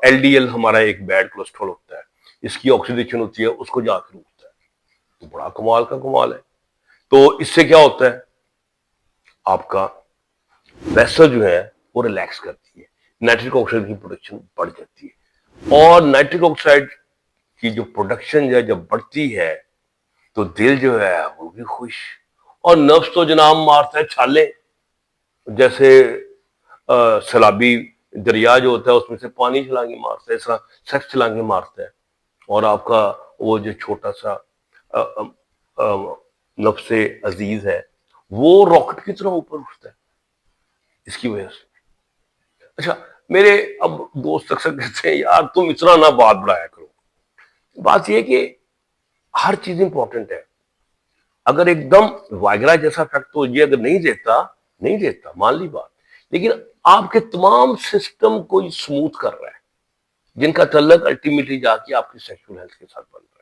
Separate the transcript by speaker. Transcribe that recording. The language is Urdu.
Speaker 1: ایل ڈی ایل ہمارا ایک بیڈ کولیسٹرول ہوتا ہے، اس کی آکسیڈیشن ہوتی ہے، اس کو جا کے روکتا ہے، تو بڑا کمال کا کمال ہے. تو اس سے کیا ہوتا ہے، آپ کا ویسل جو ہے وہ ریلیکس کرتی ہے، نائٹرک آکسائڈ کی پروڈکشن بڑھ جاتی ہے، اور نائٹرک آکسائڈ کی جو پروڈکشن ہے جب بڑھتی ہے تو دل جو ہے وہ بھی خوش. اور نفس تو جناب مارتا ہے چھالے، جیسے سیلابی دریا جو ہوتا ہے اس میں سے پانی چھلانگے مارتا ہے، اس طرح سیکس چھلانگے مارتا ہے، اور آپ کا وہ جو چھوٹا سا نفس عزیز ہے وہ راکٹ کی طرح اوپر اٹھتا ہے اس کی وجہ سے. اچھا، میرے اب دوست اکثر کہتے ہیں یار تم اتنا نہ بات بڑھایا کرو. بات یہ کہ ہر چیز امپورٹنٹ ہے. اگر ایک دم وائگرا جیسا افیکٹ تو یہ اگر نہیں دیتا مان لی بات، لیکن آپ کے تمام سسٹم کو سموتھ کر رہا ہے، جن کا تعلق الٹیمیٹلی جا کے آپ کی سیکشول ہیلتھ کے ساتھ بن رہا ہے.